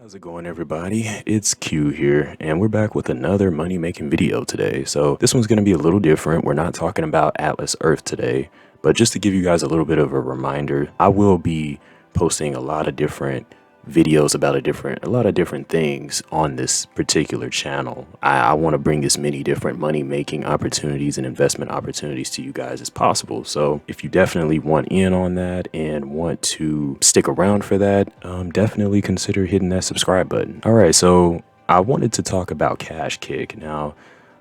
How's it going, everybody? It's Q here, and we're back with another money making video today. So this one's going to be a little different. We're not talking about Atlas Earth today, but just to give you guys a little bit of a reminder, I will be posting a lot of different videos about a lot of different things on this particular channel. I want to bring as many different money making opportunities and investment opportunities to you guys as possible. So if you definitely want in on that and want to stick around for that, definitely consider hitting that subscribe button. All right, so I wanted to talk about Kashkick. Now,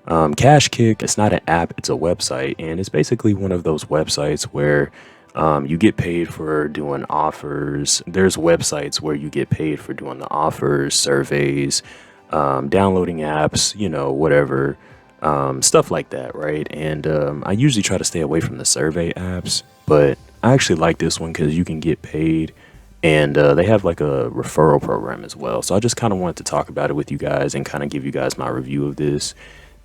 Kashkick, it's not an app, it's a website, and it's basically one of those websites where you get paid for doing offers. There's websites where you get paid for doing the offers, surveys, downloading apps, whatever, stuff like that, right? And I usually try to stay away from the survey apps, but I actually like this one because you can get paid, and they have like a referral program as well. So I just kind of wanted to talk about it with you guys and kind of give you guys my review of this.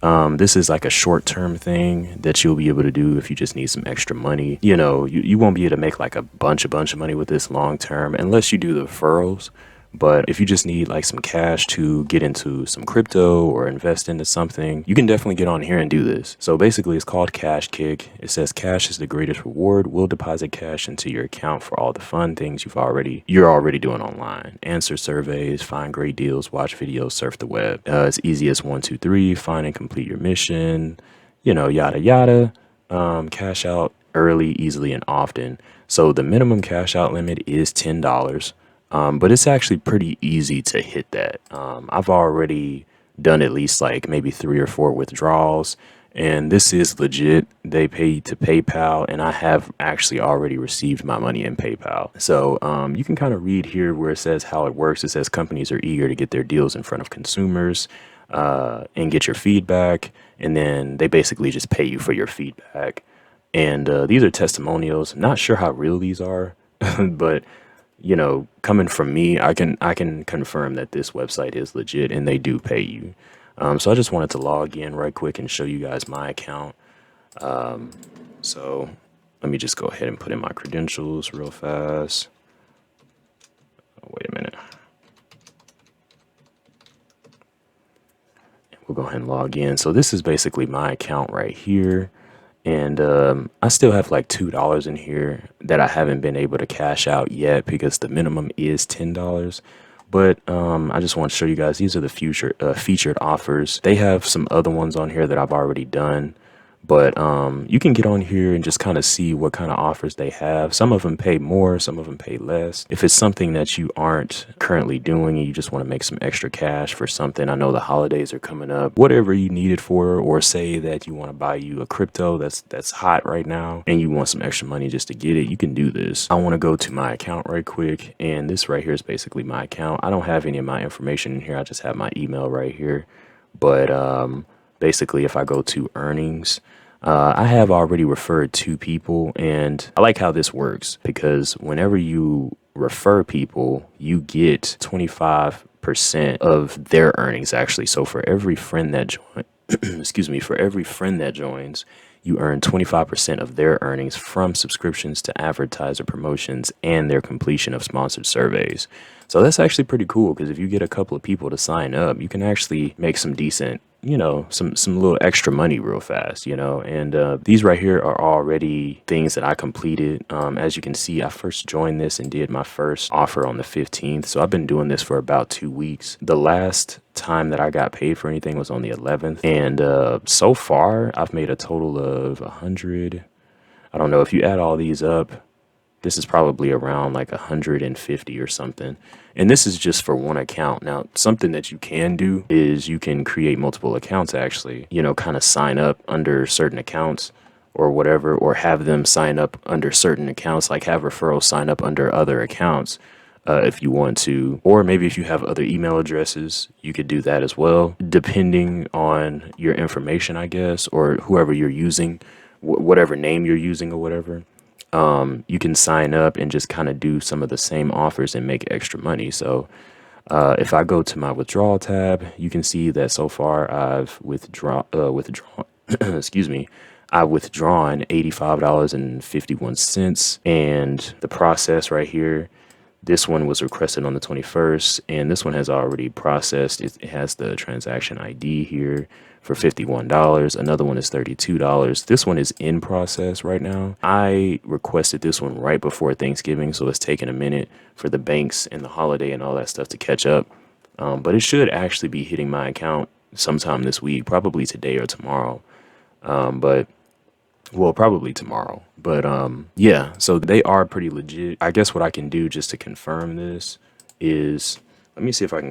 This is like a short-term thing that you'll be able to do if you just need some extra money. You won't be able to make like a bunch of money with this long-term unless you do the referrals. But if you just need like some cash to get into some crypto or invest into something, you can definitely get on here and do this. So basically it's called Kashkick. It says cash is the greatest reward. We'll deposit cash into your account for all the fun things you're already doing online. Answer surveys, find great deals, watch videos, surf the web. It's easy as 1, 2, 3, find and complete your mission, yada yada. Cash out early, easily, and often. So the minimum cash out limit is $10. But it's actually pretty easy to hit that. I've already done at least like maybe 3 or 4 withdrawals, and this is legit. They pay to PayPal, and I have actually already received my money in PayPal. So you can kind of read here where it says how it works. It says companies are eager to get their deals in front of consumers and get your feedback, and then they basically just pay you for your feedback. And these are testimonials. I'm not sure how real these are, but coming from me, I can confirm that this website is legit and they do pay you. So I just wanted to log in right quick and show you guys my account. So let me just go ahead and put in my credentials real fast. Oh, wait a minute. We'll go ahead and log in. So this is basically my account right here. And I still have like $2 in here that I haven't been able to cash out yet because the minimum is $10. But I just want to show you guys, these are the featured offers. They have some other ones on here that I've already done. But you can get on here and just kind of see what kind of offers they have. Some of them pay more, some of them pay less. If it's something that you aren't currently doing and you just want to make some extra cash for something, I know the holidays are coming up, whatever you need it for, or say that you want to buy you a crypto that's hot right now and you want some extra money just to get it, you can do this. I want to go to my account right quick, and this right here is basically my account. I don't have any of my information in here. I just have my email right here. But basically, if I go to earnings, I have already referred 2 people, and I like how this works because whenever you refer people, you get 25% of their earnings actually. So for every friend that for every friend that joins, you earn 25% of their earnings from subscriptions to advertiser promotions and their completion of sponsored surveys. So that's actually pretty cool because if you get a couple of people to sign up, you can actually make some decent, some little extra money real fast, and these right here are already things that I completed. As you can see, I first joined this and did my first offer on the 15th. So I've been doing this for about 2 weeks. The last time that I got paid for anything was on the 11th. And so far I've made a total of 100. I don't know if you add all these up, this is probably around like 150 or something. And this is just for one account. Now, something that you can do is you can create multiple accounts actually, kind of sign up under certain accounts or whatever, or have them sign up under certain accounts, like have referrals sign up under other accounts if you want to. Or maybe if you have other email addresses, you could do that as well, depending on your information, I guess, or whoever you're using, whatever name you're using or whatever. You can sign up and just kind of do some of the same offers and make extra money. So if I go to my withdrawal tab, you can see that so far I've withdrawn excuse me, I've withdrawn $85.51, and the process right here, This one was requested on the 21st, and this one has already processed. It has the transaction ID here for $51. Another one is $32. This one is in process right now. I requested this one right before Thanksgiving, so it's taking a minute for the banks and the holiday and all that stuff to catch up. But it should actually be hitting my account sometime this week, probably today or tomorrow. Well, probably tomorrow. But yeah, so they are pretty legit. I guess what I can do just to confirm this is let me see if I can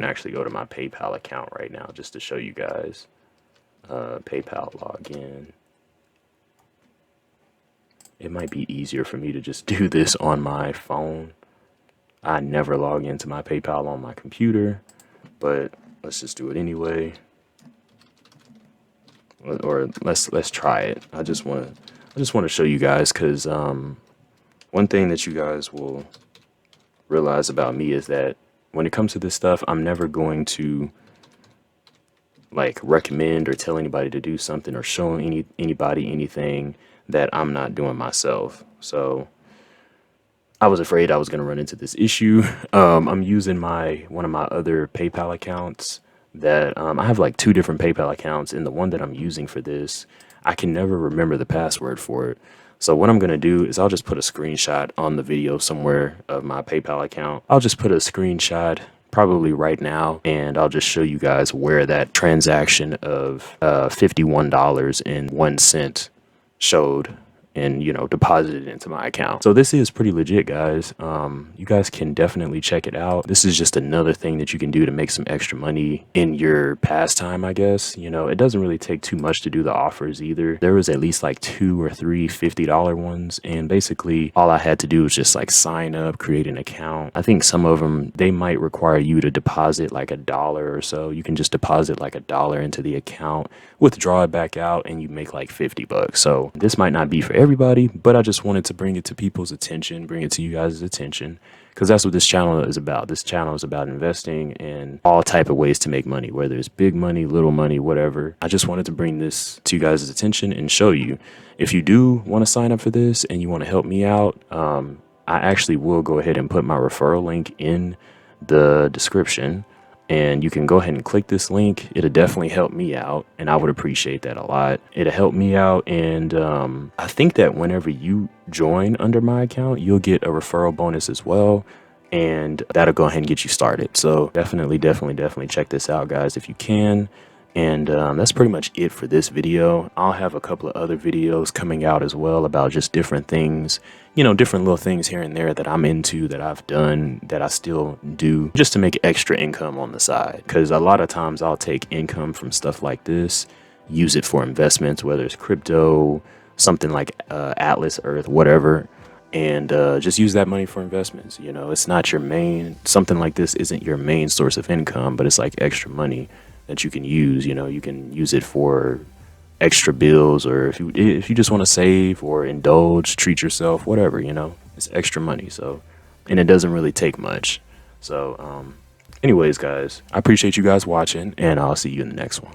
actually go to my PayPal account right now just to show you guys. PayPal login. It might be easier for me to just do this on my phone. I never log into my PayPal on my computer, but let's just do it anyway. Or let's try it. I just want to show you guys, because one thing that you guys will realize about me is that when it comes to this stuff, I'm never going to like recommend or tell anybody to do something or show anybody anything that I'm not doing myself. So I was afraid I was going to run into this issue. I'm using one of my other PayPal accounts that I have like 2 different PayPal accounts, and the one that I'm using for this, I can never remember the password for it. So what I'm going to do is I'll just put a screenshot on the video somewhere of my PayPal account. I'll just put a screenshot probably right now, and I'll just show you guys where that transaction of $51.01 showed and, you know, deposited into my account. So this is pretty legit, guys. You guys can definitely check it out. This is just another thing that you can do to make some extra money in your pastime, I guess. You know, it doesn't really take too much to do the offers either. There was at least like 2 or 3 $50 ones, and basically all I had to do was just like sign up, create an account. I think some of them, they might require you to deposit like $1 or so. You can just deposit like $1 into the account, withdraw it back out, and you make like 50 bucks. So this might not be for everybody, but I just wanted to bring it to people's attention, bring it to you guys' attention, because that's what this channel is about. This channel is about investing in all type of ways to make money, whether it's big money, little money, whatever. I just wanted to bring this to you guys' attention and show you. If you do want to sign up for this and you want to help me out, I actually will go ahead and put my referral link in the description, and you can go ahead and click this link. It'll definitely help me out, and I would appreciate that a lot. It'll help me out, and I think that whenever you join under my account, you'll get a referral bonus as well, and that'll go ahead and get you started. So definitely check this out, guys, if you can. And that's pretty much it for this video. I'll have a couple of other videos coming out as well about just different things, you know, different little things here and there that I'm into, that I've done, that I still do, just to make extra income on the side. Because a lot of times I'll take income from stuff like this, use it for investments, whether it's crypto, something like Atlas Earth, whatever, and just use that money for investments. You know, it's not your main, something like this isn't your main source of income, but it's like extra money that you can use. You know, you can use it for extra bills, or if you just want to save or indulge, treat yourself, whatever, you know, it's extra money. So, and it doesn't really take much. So anyways, guys, I appreciate you guys watching, and I'll see you in the next one.